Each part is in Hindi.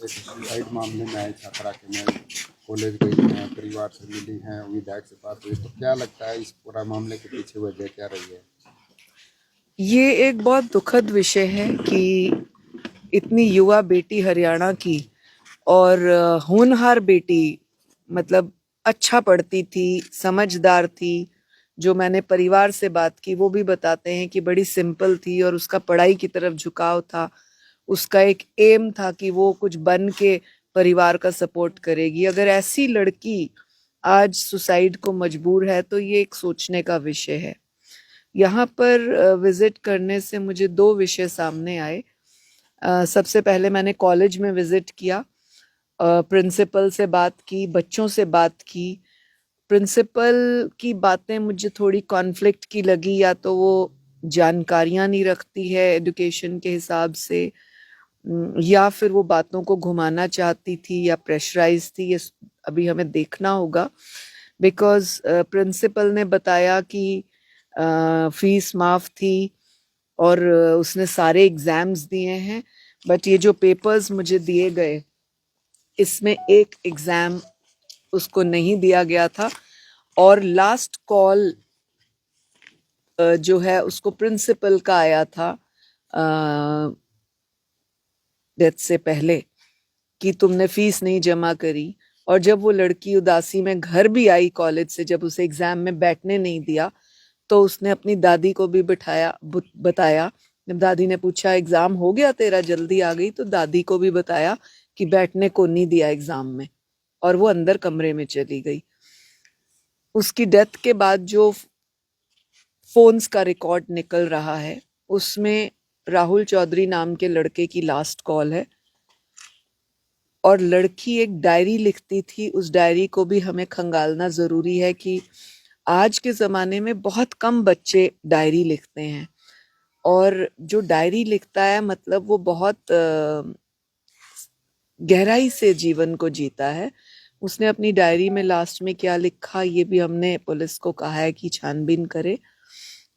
एक सुसाइड मामले में आई छात्रा के में कॉलेज गई हैं, परिवार से मिली हैं, विधायक से बात हुई, तो क्या लगता है इस पूरा मामले के पीछे वजह क्या रही है? ये एक बहुत दुखद विषय है कि इतनी युवा बेटी हरियाणा की और होनहार बेटी, मतलब अच्छा पढ़ती थी, समझदार थी। जो मैंने परिवार से बात की वो भी बताते हैं कि बड़ी सिंपल थी और उसका पढ़ाई की तरफ झुकाव था। उसका एक एम था कि वो कुछ बन के परिवार का सपोर्ट करेगी। अगर ऐसी लड़की आज सुसाइड को मजबूर है तो ये एक सोचने का विषय है। यहाँ पर विजिट करने से मुझे दो विषय सामने आए। सबसे पहले मैंने कॉलेज में विजिट किया, प्रिंसिपल से बात की, बच्चों से बात की। प्रिंसिपल की बातें मुझे थोड़ी कॉन्फ्लिक्ट की लगी, या तो वो जानकारियां नहीं रखती है एजुकेशन के हिसाब से, या फिर वो बातों को घुमाना चाहती थी या प्रेशराइज थी। ये अभी हमें देखना होगा। बिकॉज प्रिंसिपल ने बताया कि फीस माफ थी और उसने सारे एग्जाम्स दिए हैं, बट ये जो पेपर्स मुझे दिए गए इसमें एक एग्जाम उसको नहीं दिया गया था। और लास्ट कॉल जो है उसको प्रिंसिपल का आया था डेथ से पहले कि तुमने फीस नहीं जमा करी। और जब वो लड़की उदासी में घर भी आई कॉलेज से, जब उसे एग्जाम में बैठने नहीं दिया, तो उसने अपनी दादी को भी बताया। जब दादी ने पूछा एग्जाम हो गया तेरा, जल्दी आ गई, तो दादी को भी बताया कि बैठने को नहीं दिया एग्जाम में, और वो अंदर कमरे में चली गई। उसकी डेथ के बाद जो फोन्स का रिकॉर्ड निकल रहा है उसमें राहुल चौधरी नाम के लड़के की लास्ट कॉल है। और लड़की एक डायरी लिखती थी, उस डायरी को भी हमें खंगालना जरूरी है कि आज के ज़माने में बहुत कम बच्चे डायरी लिखते हैं। और जो डायरी लिखता है मतलब वो बहुत गहराई से जीवन को जीता है। उसने अपनी डायरी में लास्ट में क्या लिखा ये भी हमने पुलिस को कहा है कि छानबीन करे।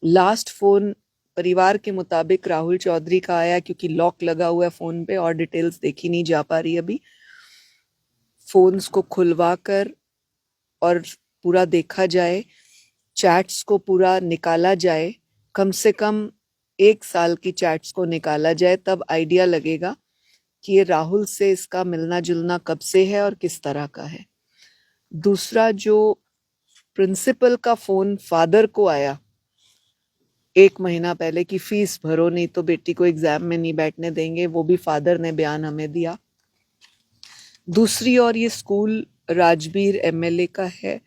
लास्ट फोन परिवार के मुताबिक राहुल चौधरी का आया, क्योंकि लॉक लगा हुआ है फोन पे और डिटेल्स देखी नहीं जा पा रही अभी। फोन्स को खुलवा कर और पूरा देखा जाए, चैट्स को पूरा निकाला जाए, कम से कम 1 साल की चैट्स को निकाला जाए, तब आइडिया लगेगा कि ये राहुल से इसका मिलना जुलना कब से है और किस तरह का है। दूसरा, जो प्रिंसिपल का फोन फादर को आया 1 महीना पहले कि फीस भरो नहीं तो बेटी को एग्जाम में नहीं बैठने देंगे, वो भी फादर ने बयान हमें दिया। दूसरी ओर ये स्कूल राजबीर एमएलए का है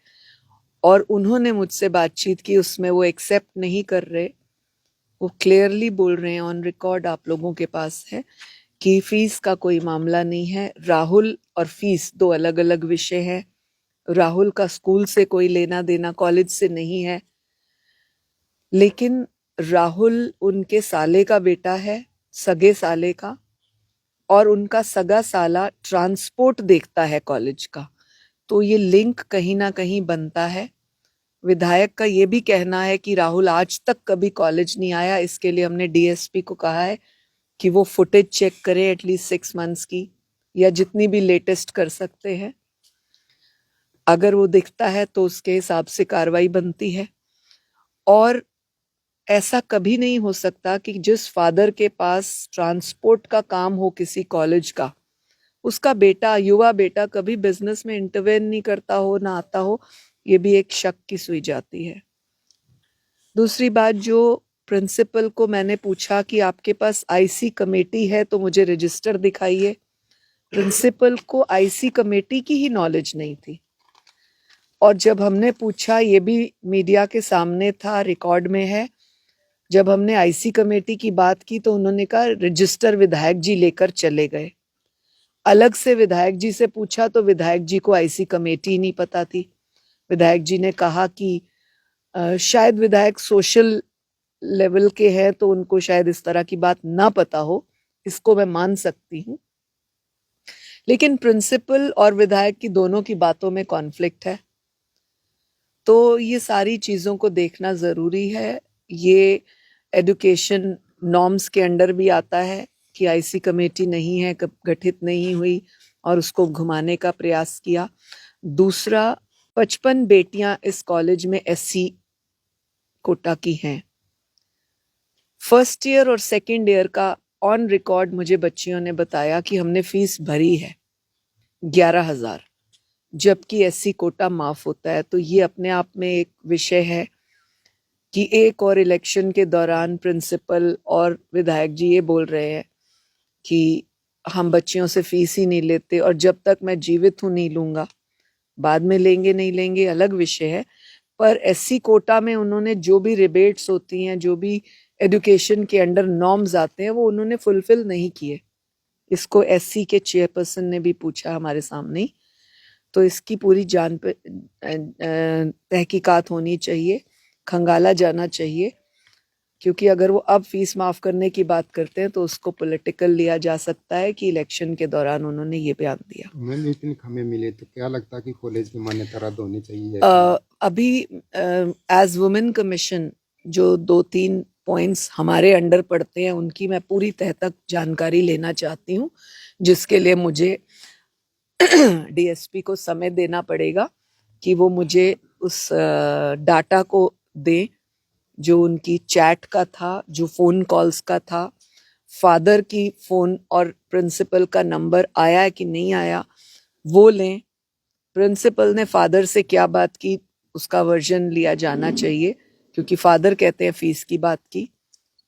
और उन्होंने मुझसे बातचीत की, उसमें वो एक्सेप्ट नहीं कर रहे। वो क्लियरली बोल रहे हैं, ऑन रिकॉर्ड आप लोगों के पास है, कि फीस का कोई मामला नहीं है। राहुल और फीस दो अलग अलग विषय है। राहुल का स्कूल से कोई लेना देना, कॉलेज से नहीं है। लेकिन राहुल उनके साले का बेटा है, सगे साले का, और उनका सगा साला ट्रांसपोर्ट देखता है कॉलेज का, तो ये लिंक कहीं ना कहीं बनता है। विधायक का ये भी कहना है कि राहुल आज तक कभी कॉलेज नहीं आया। इसके लिए हमने डीएसपी को कहा है कि वो फुटेज चेक करे एटलीस्ट 6 मंथ्स की, या जितनी भी लेटेस्ट कर सकते हैं। अगर वो दिखता है तो उसके हिसाब से कार्रवाई बनती है। और ऐसा कभी नहीं हो सकता कि जिस फादर के पास ट्रांसपोर्ट का काम हो किसी कॉलेज का, उसका बेटा, युवा बेटा, कभी बिजनेस में इंटरवेन नहीं करता हो, ना आता हो। ये भी एक शक की सुई जाती है। दूसरी बात, जो प्रिंसिपल को मैंने पूछा कि आपके पास आईसी कमेटी है तो मुझे रजिस्टर दिखाइए, प्रिंसिपल को आईसी कमेटी की ही नॉलेज नहीं थी। और जब हमने पूछा, ये भी मीडिया के सामने था, रिकॉर्ड में है, जब हमने आईसी कमेटी की बात की तो उन्होंने कहा रजिस्टर विधायक जी लेकर चले गए। अलग से विधायक जी से पूछा तो विधायक जी को आईसी कमेटी नहीं पता थी। विधायक जी ने कहा कि शायद विधायक सोशल लेवल के हैं तो उनको शायद इस तरह की बात ना पता हो, इसको मैं मान सकती हूँ। लेकिन प्रिंसिपल और विधायक की दोनों की बातों में कॉन्फ्लिक्ट है, तो ये सारी चीजों को देखना जरूरी है। ये एजुकेशन नॉर्म्स के अंडर भी आता है। कि आईसी कमेटी नहीं है, गठित नहीं हुई और उसको घुमाने का प्रयास किया। दूसरा, 55 बेटियां इस कॉलेज में एससी कोटा की हैं। फर्स्ट ईयर और सेकंड ईयर का ऑन रिकॉर्ड मुझे बच्चियों ने बताया कि हमने फीस भरी है 11,000, जबकि एससी कोटा माफ होता है। तो ये अपने आप में एक विषय है कि एक और इलेक्शन के दौरान प्रिंसिपल और विधायक जी ये बोल रहे हैं कि हम बच्चियों से फीस ही नहीं लेते, और जब तक मैं जीवित हूं नहीं लूंगा। बाद में लेंगे नहीं लेंगे अलग विषय है, पर एससी कोटा में उन्होंने जो भी रिबेट्स होती हैं, जो भी एजुकेशन के अंडर नॉर्म्स आते हैं, वो उन्होंने फुलफिल नहीं किए। इसको एससी के चेयरपर्सन ने भी पूछा हमारे सामने ही। तो इसकी पूरी जान पे तहकीकात होनी चाहिए, खंगाला जाना चाहिए, क्योंकि अगर वो अब फीस माफ करने की बात करते हैं तो उसको पॉलिटिकल लिया जा सकता है कि इलेक्शन के दौरान उन्होंने ये बयान दिया। मैम इतनी खमे मिले तो क्या लगता है कि कॉलेज की मान्यता रद्द होनी चाहिए? अभी एज वुमेन कमीशन जो 2-3 पॉइंट्स हमारे अंडर पड़ते हैं उनकी मैं पूरी तह तक जानकारी लेना चाहती हूँ, जिसके लिए मुझे डीएसपी को समय देना पड़ेगा कि वो मुझे उस डाटा को दे जो उनकी चैट का था, जो फोन कॉल्स का था, फादर की फोन और प्रिंसिपल का नंबर आया है कि नहीं आया वो लें। प्रिंसिपल ने फादर से क्या बात की उसका वर्जन लिया जाना चाहिए, क्योंकि फादर कहते हैं फीस की बात की।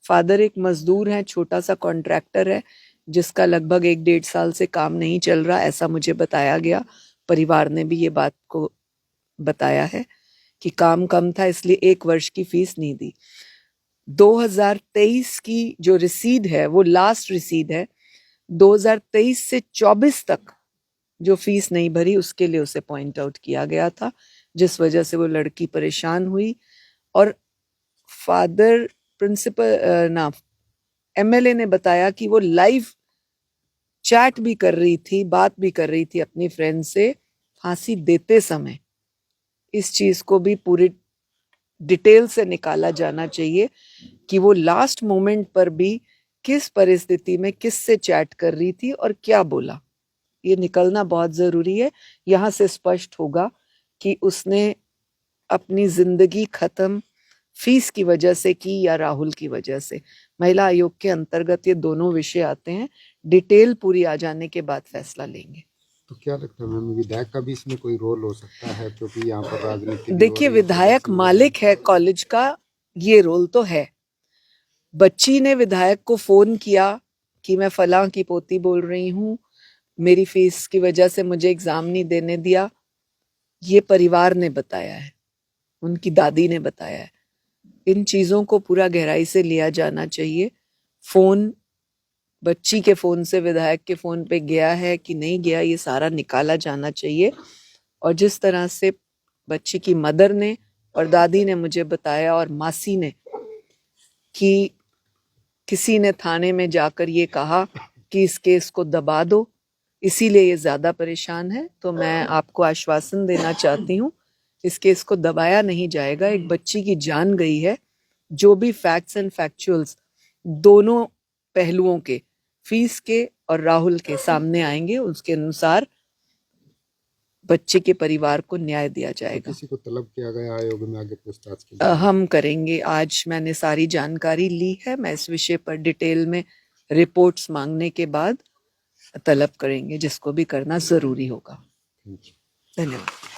फादर एक मजदूर है, छोटा सा कॉन्ट्रैक्टर है, जिसका लगभग 1-1.5 साल से काम नहीं चल रहा, ऐसा मुझे बताया गया। परिवार ने भी ये बात को बताया है कि काम कम था, इसलिए 1 वर्ष की फीस नहीं दी। 2023 की जो रसीद है वो लास्ट रसीद है। 2023 से 24 तक जो फीस नहीं भरी उसके लिए उसे पॉइंट आउट किया गया था, जिस वजह से वो लड़की परेशान हुई। और फादर प्रिंसिपल एमएलए ने बताया कि वो लाइव चैट भी कर रही थी, बात भी कर रही थी अपनी फ्रेंड से फांसी देते समय। इस चीज को भी पूरी डिटेल से निकाला जाना चाहिए कि वो लास्ट मोमेंट पर भी किस परिस्थिति में किससे चैट कर रही थी और क्या बोला। ये निकलना बहुत जरूरी है। यहाँ से स्पष्ट होगा कि उसने अपनी जिंदगी खत्म फीस की वजह से की या राहुल की वजह से। महिला आयोग के अंतर्गत ये दोनों विषय आते हैं। डिटेल पूरी आ जाने के बाद फैसला लेंगे। तो क्या लगता है मैम विधायक का भी इसमें कोई रोल हो सकता है, क्योंकि यहाँ पर राजनीति देखिए, विधायक मालिक है कॉलेज का, ये रोल तो है। बच्ची ने विधायक को फोन किया कि मैं फलां की पोती बोल रही हूँ, मेरी फीस की वजह से मुझे एग्जाम नहीं देने दिया, ये परिवार ने बताया है, उनकी दादी ने बताया है। इन चीजों को पूरा गहराई से लिया जाना चाहिए। फोन बच्ची के फोन से विधायक के फोन पे गया है कि नहीं गया, ये सारा निकाला जाना चाहिए। और जिस तरह से बच्ची की मदर ने और दादी ने मुझे बताया और मासी ने कि किसी ने थाने में जाकर ये कहा कि इस केस को दबा दो, इसीलिए ये ज्यादा परेशान है, तो मैं आपको आश्वासन देना चाहती हूँ इस केस को दबाया नहीं जाएगा। एक बच्ची की जान गई है। जो भी फैक्ट्स एंड फैक्चुअल्स दोनों पहलुओं के, फीस के और राहुल के सामने आएंगे, उसके अनुसार बच्चे के परिवार को न्याय दिया जाएगा। किसी को तलब किया गया आयोग में आगे पूछताछ के लिए? हम करेंगे। आज मैंने सारी जानकारी ली है, मैं इस विषय पर डिटेल में रिपोर्ट्स मांगने के बाद तलब करेंगे, जिसको भी करना जरूरी होगा। धन्यवाद।